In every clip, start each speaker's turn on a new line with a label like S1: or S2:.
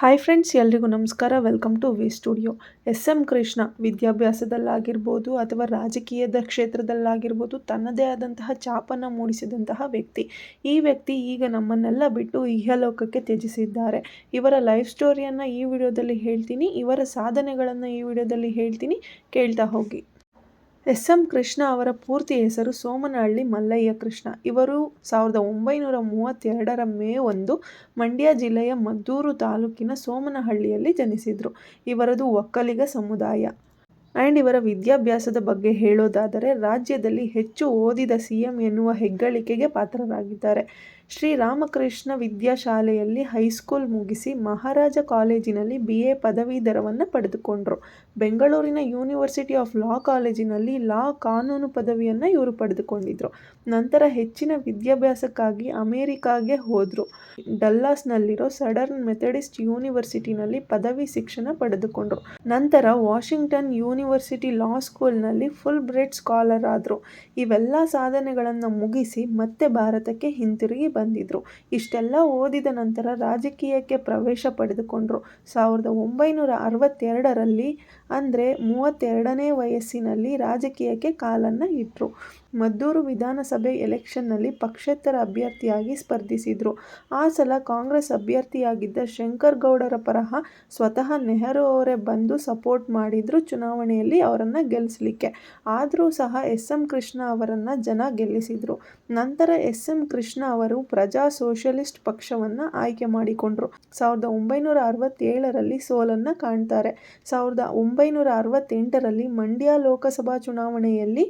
S1: Hi friends, ಎಲ್ರಿಗೂ ನಮಸ್ಕಾರ. Welcome to V studio. S M. Krishna ವಿದ್ಯಾಭ್ಯಾಸದಲ್ಲಾಗಿರ್ಬೋದು ಅಥವಾ ರಾಜಕೀಯದ ಕ್ಷೇತ್ರದಲ್ಲಾಗಿರ್ಬೋದು ತನ್ನದೇ ಆದಂತಹ ಛಾಪನ್ನು ಮೂಡಿಸಿದಂತಹ ವ್ಯಕ್ತಿ. ಈ ವ್ಯಕ್ತಿ ಈಗ ನಮ್ಮನ್ನೆಲ್ಲ ಬಿಟ್ಟು ಇಹಲೋಕಕ್ಕೆ ತ್ಯಜಿಸಿದ್ದಾರೆ. ಇವರ ಲೈಫ್ ಸ್ಟೋರಿಯನ್ನು ಈ ವಿಡಿಯೋದಲ್ಲಿ ಹೇಳ್ತೀನಿ, ಇವರ ಸಾಧನೆಗಳನ್ನು ಈ ವಿಡಿಯೋದಲ್ಲಿ ಹೇಳ್ತೀನಿ, ಕೇಳ್ತಾ ಹೋಗಿ. ಎಸ್.ಎಂ. ಕೃಷ್ಣ ಅವರ ಪೂರ್ತಿ ಹೆಸರು ಸೋಮನಹಳ್ಳಿ ಮಲ್ಲಯ್ಯ ಕೃಷ್ಣ. ಇವರು 1932 ಮೇ 1 ಮಂಡ್ಯ ಜಿಲ್ಲೆಯ ಮದ್ದೂರು ತಾಲೂಕಿನ ಸೋಮನಹಳ್ಳಿಯಲ್ಲಿ ಜನಿಸಿದರು. ಇವರದು ಒಕ್ಕಲಿಗ ಸಮುದಾಯ. ಇವರ ವಿದ್ಯಾಭ್ಯಾಸದ ಬಗ್ಗೆ ಹೇಳೋದಾದರೆ ರಾಜ್ಯದಲ್ಲಿ ಹೆಚ್ಚು ಓದಿದ ಸಿಎಂ ಎನ್ನುವ ಹೆಗ್ಗಳಿಕೆಗೆ ಪಾತ್ರರಾಗಿದ್ದಾರೆ. ಶ್ರೀರಾಮಕೃಷ್ಣ ವಿದ್ಯಾಶಾಲೆಯಲ್ಲಿ ಹೈಸ್ಕೂಲ್ ಮುಗಿಸಿ ಮಹಾರಾಜ ಕಾಲೇಜಿನಲ್ಲಿ BA ಪದವೀಧರವನ್ನು ಪಡೆದುಕೊಂಡರು. ಬೆಂಗಳೂರಿನ ಯೂನಿವರ್ಸಿಟಿ ಆಫ್ ಲಾ ಕಾಲೇಜಿನಲ್ಲಿ ಕಾನೂನು ಪದವಿಯನ್ನು ಇವರು ಪಡೆದುಕೊಂಡಿದ್ರು. ನಂತರ ಹೆಚ್ಚಿನ ವಿದ್ಯಾಭ್ಯಾಸಕ್ಕಾಗಿ ಅಮೆರಿಕಾಗೆ ಹೋದರು. ಡಲ್ಲಾಸ್ನಲ್ಲಿರೋ ಸದರ್ನ್ ಮೆಥಡಿಸ್ಟ್ ಯೂನಿವರ್ಸಿಟಿನಲ್ಲಿ ಪದವಿ ಶಿಕ್ಷಣ ಪಡೆದುಕೊಂಡರು. ನಂತರ ವಾಷಿಂಗ್ಟನ್ ಯೂನಿವರ್ಸಿಟಿ ಲಾ ಸ್ಕೂಲ್ನಲ್ಲಿ ಫುಲ್ ಬ್ರೈಟ್ ಸ್ಕಾಲರ್ ಆದರು. ಇವೆಲ್ಲ ಸಾಧನೆಗಳನ್ನು ಮುಗಿಸಿ ಮತ್ತೆ ಭಾರತಕ್ಕೆ ಹಿಂತಿರುಗಿ ಬಂದಿದ್ರು. ಇಷ್ಟೆಲ್ಲ ಓದಿದ ನಂತರ ರಾಜಕೀಯಕ್ಕೆ ಪ್ರವೇಶ ಪಡೆದುಕೊಂಡರು. 1962ರಲ್ಲಿ ಅಂದರೆ 32ನೇ ವಯಸ್ಸಿನಲ್ಲಿ ರಾಜಕೀಯಕ್ಕೆ ಕಾಲನ್ನು ಇಟ್ಟರು. ಮದ್ದೂರು ವಿಧಾನಸಭೆ ಎಲೆಕ್ಷನ್ನಲ್ಲಿ ಪಕ್ಷೇತರ ಅಭ್ಯರ್ಥಿಯಾಗಿ ಸ್ಪರ್ಧಿಸಿದರು. ಆ ಸಲ ಕಾಂಗ್ರೆಸ್ ಅಭ್ಯರ್ಥಿಯಾಗಿದ್ದ ಶಂಕರ್ ಗೌಡರ ಪರ ಸ್ವತಃ ನೆಹರು ಅವರೇ ಬಂದು ಸಪೋರ್ಟ್ ಮಾಡಿದ್ರು ಚುನಾವಣೆಯಲ್ಲಿ ಅವರನ್ನು ಗೆಲ್ಲಿಸಲಿಕ್ಕೆ. ಆದರೂ ಸಹ ಎಸ್.ಎಂ. ಕೃಷ್ಣ ಅವರನ್ನು ಜನ ಗೆಲ್ಲಿಸಿದರು. ನಂತರ ಎಸ್.ಎಂ. ಕೃಷ್ಣ ಅವರು ಪ್ರಜಾ ಸೋಷಲಿಸ್ಟ್ ಪಕ್ಷವನ್ನು ಆಯ್ಕೆ ಮಾಡಿಕೊಂಡರು. 1967ರಲ್ಲಿ ಸೋಲನ್ನು ಕಾಣ್ತಾರೆ. 1968ರಲ್ಲಿ ಮಂಡ್ಯ ಲೋಕಸಭಾ ಚುನಾವಣೆಯಲ್ಲಿ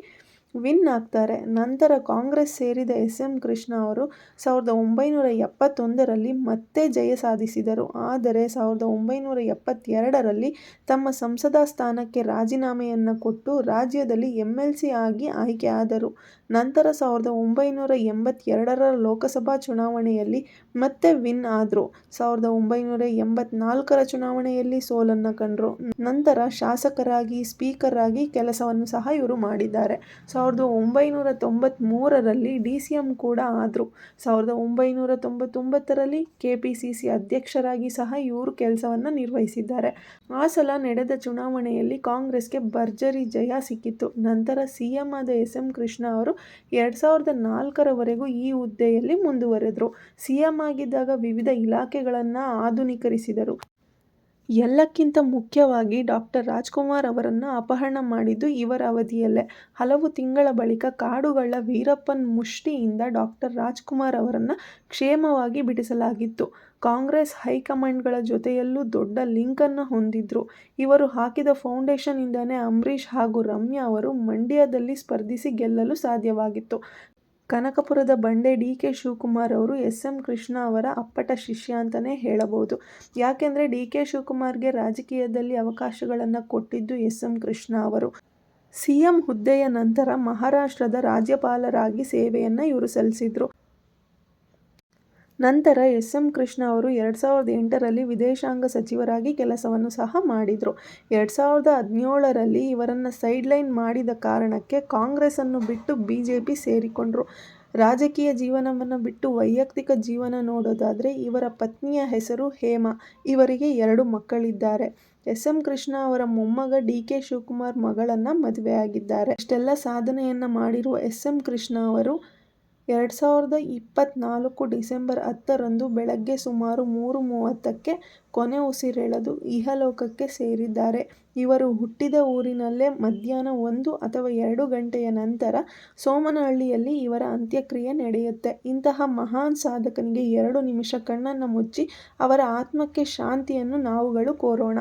S1: ವಿನ್ ಆಗ್ತಾರೆ. ನಂತರ ಕಾಂಗ್ರೆಸ್ ಸೇರಿದ ಎಸ್.ಎಂ. ಕೃಷ್ಣ ಅವರು 1971ರಲ್ಲಿ ಮತ್ತೆ ಜಯ ಸಾಧಿಸಿದರು. ಆದರೆ 1972ರಲ್ಲಿ ತಮ್ಮ ಸಂಸದಾ ಸ್ಥಾನಕ್ಕೆ ರಾಜೀನಾಮೆಯನ್ನು ಕೊಟ್ಟು ರಾಜ್ಯದಲ್ಲಿ MLC ಆಗಿ ಆಯ್ಕೆ ಆದರು. ನಂತರ 1982ರ ಲೋಕಸಭಾ ಚುನಾವಣೆಯಲ್ಲಿ ಮತ್ತೆ ವಿನ್ ಆದರು. 1984ರ ಚುನಾವಣೆಯಲ್ಲಿ ಸೋಲನ್ನು ಕಂಡರು. ನಂತರ ಶಾಸಕರಾಗಿ, ಸ್ಪೀಕರ್ ಆಗಿ ಕೆಲಸವನ್ನು ಸಹ ಇವರು ಮಾಡಿದ್ದಾರೆ. 1993ರಲ್ಲಿ DCM ಕೂಡ ಆದರು. 1999ರಲ್ಲಿ KPCC ಅಧ್ಯಕ್ಷರಾಗಿ ಸಹ ಇವರು ಕೆಲಸವನ್ನು ನಿರ್ವಹಿಸಿದ್ದಾರೆ. ಆ ಸಲ ನಡೆದ ಚುನಾವಣೆಯಲ್ಲಿ ಕಾಂಗ್ರೆಸ್ಗೆ ಭರ್ಜರಿ ಜಯ ಸಿಕ್ಕಿತ್ತು. ನಂತರ CM ಆದ ಎಸ್.ಎಂ. ಕೃಷ್ಣ ಅವರು 2004ರವರೆಗೂ ಈ ಹುದ್ದೆಯಲ್ಲಿ ಮುಂದುವರೆದರು. CM ಆಗಿದ್ದಾಗ ವಿವಿಧ ಇಲಾಖೆಗಳನ್ನು ಆಧುನೀಕರಿಸಿದರು. ಎಲ್ಲಕ್ಕಿಂತ ಮುಖ್ಯವಾಗಿ ಡಾಕ್ಟರ್ ರಾಜ್ಕುಮಾರ್ ಅವರನ್ನು ಅಪಹರಣ ಮಾಡಿದ್ದು ಇವರ ಅವಧಿಯಲ್ಲೇ. ಹಲವು ತಿಂಗಳ ಬಳಿಕ ಕಾಡುಗಳ್ಳ ವೀರಪ್ಪನ್ ಮುಷ್ಟಿಯಿಂದ ಡಾಕ್ಟರ್ ರಾಜ್ಕುಮಾರ್ ಅವರನ್ನು ಕ್ಷೇಮವಾಗಿ ಬಿಡಿಸಲಾಗಿತ್ತು. ಕಾಂಗ್ರೆಸ್ ಹೈಕಮಾಂಡ್ಗಳ ಜೊತೆಯಲ್ಲೂ ದೊಡ್ಡ ಲಿಂಕನ್ನು ಹೊಂದಿದ್ರು. ಇವರು ಹಾಕಿದ ಫೌಂಡೇಶನ್ ಇಂದನೇ ಅಂಬರೀಷ್ ಹಾಗೂ ರಮ್ಯಾ ಅವರು ಮಂಡ್ಯದಲ್ಲಿ ಸ್ಪರ್ಧಿಸಿ ಗೆಲ್ಲಲು ಸಾಧ್ಯವಾಗಿತ್ತು. ಕನಕಪುರದ ಬಂಡೆ DK ಶಿವಕುಮಾರ್ ಅವರು ಎಸ್.ಎಂ. ಕೃಷ್ಣ ಅವರ ಅಪ್ಪಟ ಶಿಷ್ಯ ಅಂತಲೇ ಹೇಳಬಹುದು. ಯಾಕೆಂದರೆ DK ಶಿವಕುಮಾರ್ಗೆ ರಾಜಕೀಯದಲ್ಲಿ ಅವಕಾಶಗಳನ್ನು ಕೊಟ್ಟಿದ್ದು ಎಸ್.ಎಂ. ಕೃಷ್ಣ ಅವರು. CM ಹುದ್ದೆಯ ನಂತರ ಮಹಾರಾಷ್ಟ್ರದ ರಾಜ್ಯಪಾಲರಾಗಿ ಸೇವೆಯನ್ನು ಇವರು ಸಲ್ಲಿಸಿದರು. ನಂತರ ಎಸ್.ಎಂ. ಕೃಷ್ಣ ಅವರು 2008ರಲ್ಲಿ ವಿದೇಶಾಂಗ ಸಚಿವರಾಗಿ ಕೆಲಸವನ್ನು ಸಹ ಮಾಡಿದರು. 2017ರಲ್ಲಿ ಇವರನ್ನು ಸೈಡ್ಲೈನ್ ಮಾಡಿದ ಕಾರಣಕ್ಕೆ ಕಾಂಗ್ರೆಸ್ಸನ್ನು ಬಿಟ್ಟು BJP ಸೇರಿಕೊಂಡರು. ರಾಜಕೀಯ ಜೀವನವನ್ನು ಬಿಟ್ಟು ವೈಯಕ್ತಿಕ ಜೀವನ ನೋಡೋದಾದರೆ ಇವರ ಪತ್ನಿಯ ಹೆಸರು ಹೇಮಾ. ಇವರಿಗೆ 2 ಮಕ್ಕಳಿದ್ದಾರೆ. ಎಸ್.ಎಂ. ಕೃಷ್ಣ ಅವರ ಮೊಮ್ಮಗ DK ಶಿವಕುಮಾರ್ ಮಗಳನ್ನು ಮದುವೆಯಾಗಿದ್ದಾರೆ. ಇಷ್ಟೆಲ್ಲ ಸಾಧನೆಯನ್ನು ಮಾಡಿರುವ ಎಸ್.ಎಂ. ಕೃಷ್ಣ ಅವರು 2024 ಡಿಸೆಂಬರ್ 10ರಂದು ಬೆಳಗ್ಗೆ ಸುಮಾರು 3:30ಕ್ಕೆ ಕೊನೆ ಉಸಿರೆಳೆದು ಇಹಲೋಕಕ್ಕೆ ಸೇರಿದ್ದಾರೆ. ಇವರು ಹುಟ್ಟಿದ ಊರಿನಲ್ಲೇ ಮಧ್ಯಾಹ್ನ 1 ಅಥವಾ 2 ಗಂಟೆಯ ನಂತರ ಸೋಮನಹಳ್ಳಿಯಲ್ಲಿ ಇವರ ಅಂತ್ಯಕ್ರಿಯೆ ನಡೆಯುತ್ತೆ. ಇಂತಹ ಮಹಾನ್ ಸಾಧಕನಿಗೆ 2 ನಿಮಿಷ ಕಣ್ಣನ್ನು ಮುಚ್ಚಿ ಅವರ ಆತ್ಮಕ್ಕೆ ಶಾಂತಿಯನ್ನು ನಾವುಗಳು ಕೋರೋಣ.